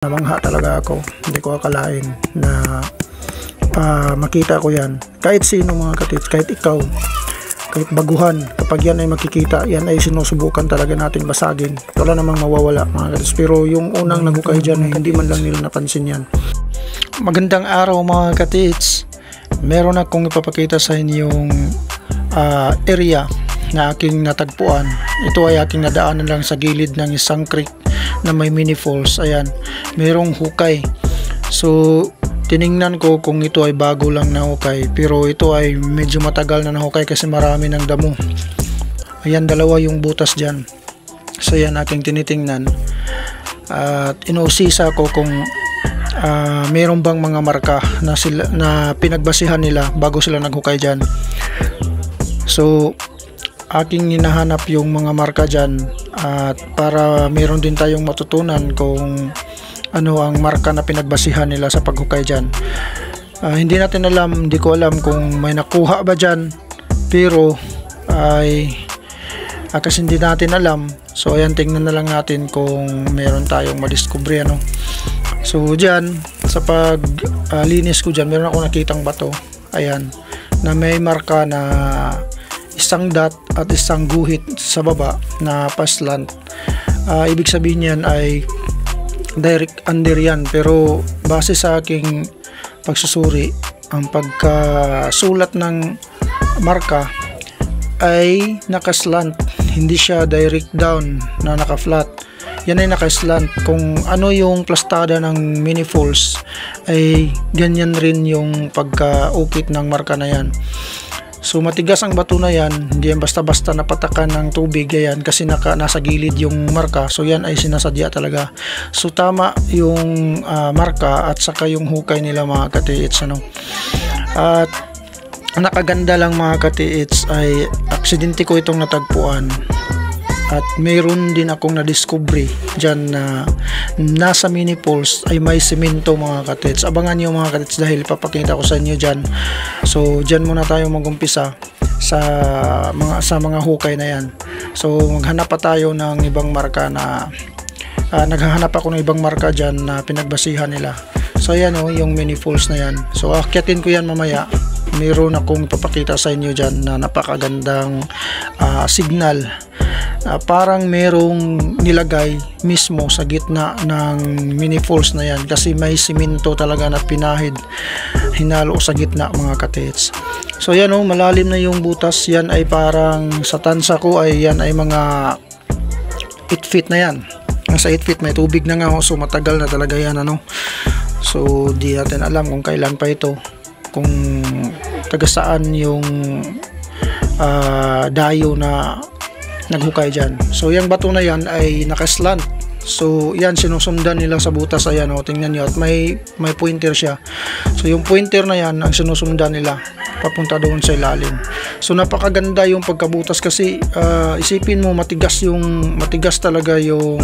Namangha talaga ako, hindi ko akalain na makita ko yan. Kahit sino mga katits, kahit ikaw, kahit baguhan, kapag yan ay makikita, yan ay sinusubukan talaga natin basagin. Wala namang mawawala mga katits. Pero yung unang nagukay dyan, hindi man lang nila napansin yan. Magandang araw mga katits. Meron akong ipapakita sa inyong area na aking natagpuan. Ito ay aking nadaanan lang sa gilid ng isang creek na may mini falls. Ayan, merong hukay. So tiningnan ko kung ito ay bago lang na hukay, pero ito ay medyo matagal na hukay kasi marami ng damo. Ayan, dalawa yung butas dyan. So yan aking tinitingnan at inuusisa ko kung meron bang mga marka na pinagbasihan nila bago sila naghukay dyan. So aking hinahanap yung mga marka dyan at para meron din tayong matutunan kung ano ang marka na pinagbasihan nila sa paghukay dyan. Hindi natin alam, hindi ko alam kung may nakuha ba dyan, pero ay kasi hindi natin alam. So ayan, tingnan na lang natin kung meron tayong madiscovery ano. So dyan sa paglinis ko dyan, meron ako nakitang bato, ayan, na may marka na isang dot at isang guhit sa baba na paslant. Ibig sabihin yan ay direct under yan, pero base sa aking pagsusuri, ang pagkasulat ng marka ay nakaslant, hindi siya direct down na naka-flat. Yan ay nakaslant. Kung ano yung plastada ng mini falls ay ganyan rin yung pagkaukit ng marka na yan. So matigas ang bato na yan, hindi yan basta-basta napatakan ng tubig, ayan, kasi nasa gilid yung marka. So yan ay sinasadya talaga. So tama yung marka at saka yung hukay nila mga katiits ano. At nakaganda lang mga katiits ay aksidente ko itong natagpuan. At mayroon din akong na-discovery dyan na nasa mini falls ay may semento mga katits. Abangan nyo mga katits dahil papakita ko sa inyo dyan. So dyan muna tayo mag-umpisa sa mga hukay na yan. So maghanap pa tayo ng ibang marka na naghahanap ako ng ibang marka dyan na pinagbasihan nila. So ayan o, yung mini falls na yan. So akyatin ko yan mamaya. Mayroon akong ipapakita sa inyo dyan na napakagandang signal. Parang merong nilagay mismo sa gitna ng mini falls na yan, kasi may simento talaga na pinahid, hinalo sa gitna mga katits. So yan o, malalim na yung butas. Yan ay parang sa tansa ko ay yan ay mga 8 feet na yan. Nasa 8 feet may tubig na nga o, so matagal na talaga yan ano. So di natin alam kung kailan pa ito, kung taga saan yung dayo na naghukay dyan. So yung bato na yan ay nakaslant. So yan sinusundan nila sa butas. Ayan o, tingnan nyo, at may pointer siya. So yung pointer na yan ang sinusundan nila papunta doon sa ilalim. So napakaganda yung pagkabutas kasi isipin mo, matigas talaga yung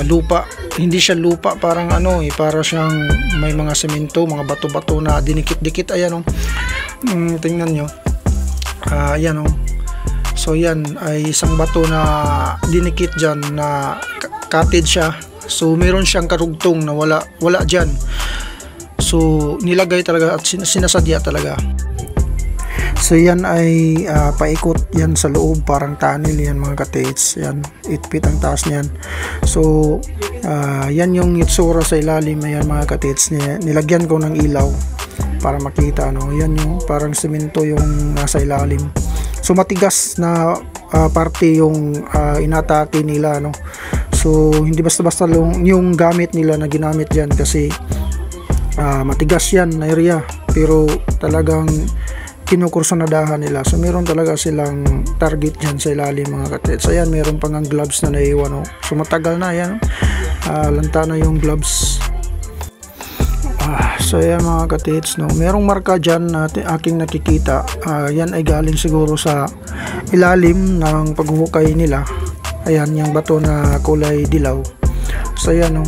lupa. Hindi siya lupa, parang ano para siyang may mga semento, mga bato-bato na dinikit-dikit. Ayan o, tingnan nyo, ayan o. So yan ay isang bato na dinikit dyan, na cutted siya. So meron siyang karugtong na wala dyan. So nilagay talaga at sinasadya talaga. So yan ay paikot yan sa loob, parang tunnel yan mga katiits. Yan 8 feet ang taas niyan. So yan yung itsura sa ilalim. Ayan mga katiits, nilagyan ko ng ilaw para makita no. Yan yung parang semento yung nasa ilalim. So matigas na parte yung inatake nila no. So hindi basta-basta yung gamit nila na ginamit diyan, kasi matigas yan na area, pero talagang kinukursunadahan nila. So meron talaga silang target diyan sa ilalim mga katits. Ayan, meron pang ang gloves na naiwan no. So matagal na yan, lanta na yung gloves. So yan mga katits no, merong marka dyan na aking nakikita. Yan ay galing siguro sa ilalim ng paghuhukay nila. Ayan, yung bato na kulay dilaw. So yan no,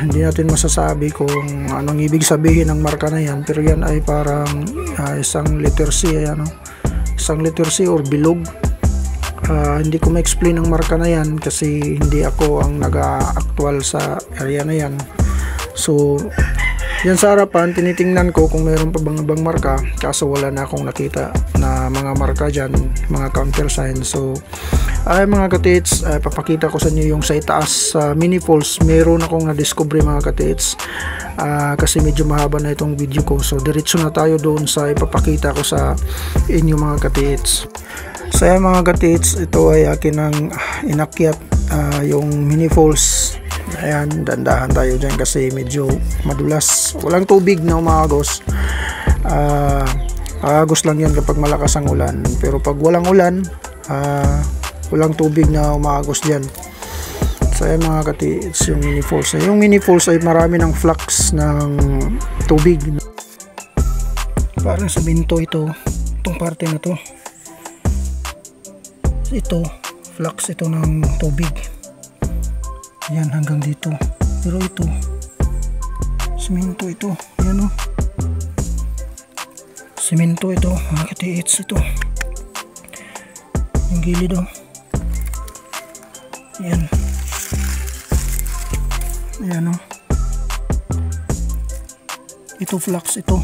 hindi natin masasabi kung anong ibig sabihin ng marka na yan, pero yan ay parang isang letter C. Ayan no, isang letter C or bilog. Hindi ko ma-explain ang marka na yan kasi hindi ako ang nag-actual sa area na yan. So yan sa harapan, tinitingnan ko kung mayroon pa bang ibang marka, kaso wala na akong nakita na mga marka dyan, mga countersign. So ay mga katits, papakita ko sa inyo yung sa itaas mini falls. Meron akong na-discover mga katits, kasi medyo mahaba na itong video ko, so diretso na tayo doon sa ipapakita ko sa inyo mga katits. So yan mga katits, ito ay akin ang inakyat, yung mini falls. Ayan, dandahan tayo dyan kasi medyo madulas, walang tubig na umagos. Agos lang yan kapag malakas ang ulan, pero pag walang ulan, walang tubig na umagos dyan. So ayan mga katits, yung mini falls. Yung mini falls ay marami ng flux ng tubig, parang sa binto ito, itong parte na to, ito flux ito ng tubig. Yan hanggang dito, pero ito simento ito, yan o, simento ito mga katits. Ito yung gilid o, yan, yan o, ito flux ito,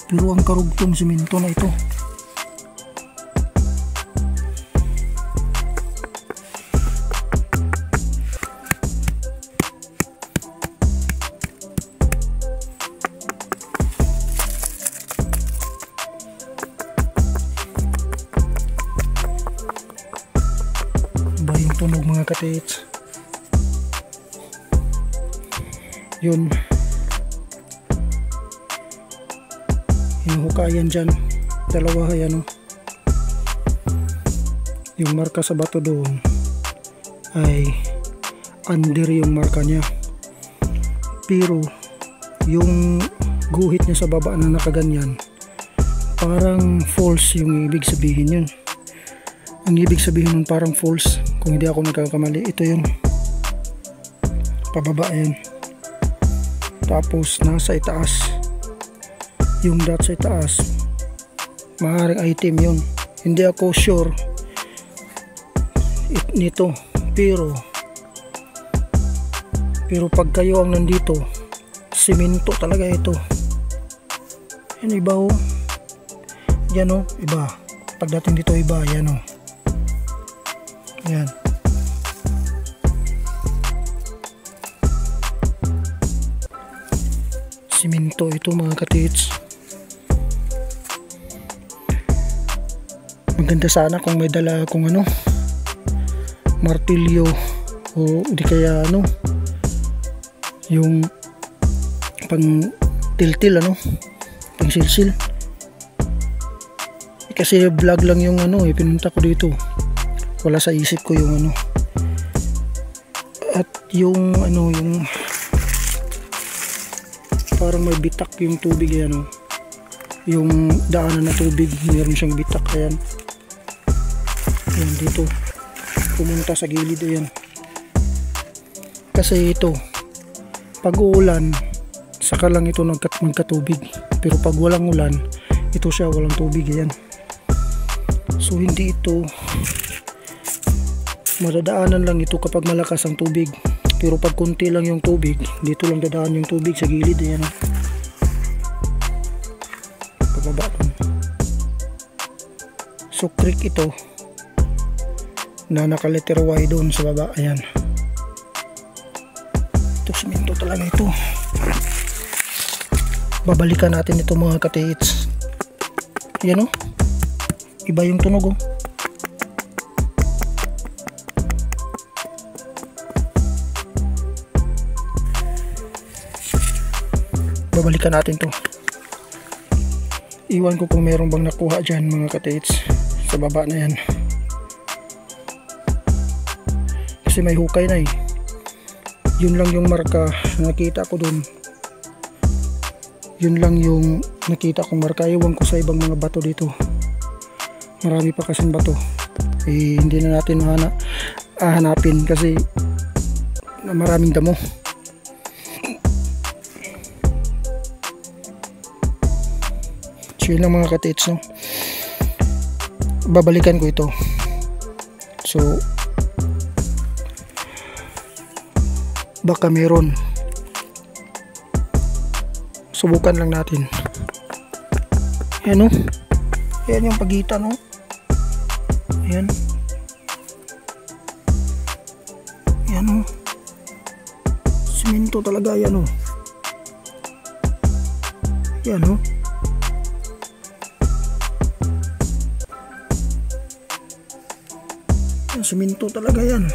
pero ang karugtong simento na ito. Ba yung tunog mga katits, yun yung hukayan dyan, dalawa yan o. Yung marka sa bato doon ay under yung marka niya, pero yung guhit niya sa baba na nakaganyan parang false. Yung ibig sabihin yun, ang ibig sabihin nun parang false, kung hindi ako nagkakamali, ito yung pababa yan, tapos nasa itaas yung dot sa itaas, maaaring item yun, hindi ako sure nito, pero pag kayo ang nandito, simento talaga ito. Yan iba o, yan o, iba pagdating dito, iba yan o, yan. Simento ito mga katits. Maganda sana kung may dala akong ano, martilyo o di kaya ano, yung pang tiltil ano, pang silsil. Kasi vlog lang yung ano, pinunta ko dito, wala sa isip ko yung ano, at yung ano, yung parang may bitak yung tubig yan o, yung daanan na tubig meron siyang bitak. Ayan, yan dito pumunta sa gilid yan, kasi ito pag uulan saka lang ito magkatubig, pero pag walang ulan ito siya walang tubig yan. So hindi ito madadaanan lang ito kapag malakas ang tubig, pero pag konti lang yung tubig, dito lang dadaan yung tubig sa gilid. Ayan o, pababa dun. So creek ito na naka letter Y doon sa baba. Ayan, ito simento talaga ito. Babalikan natin ito mga katits. Ayan o, iba yung tunog o. Babalikan natin to. Iwan ko kung meron bang nakuha dyan mga katits sa baba na yan, kasi may hukay na eh. Yun lang yung marka na nakita ko dun, yun lang yung nakita kong marka. Iwan ko sa ibang mga bato dito, marami pa kasing bato hindi na natin hanapin kasi maraming damo. So yun lang mga katits no. babalikan ko ito. So baka meron, subukan lang natin. Ayan o, ayan yung pagitan o, ayan, ayan o, simento talaga yan o, ayan o, simento talaga yan.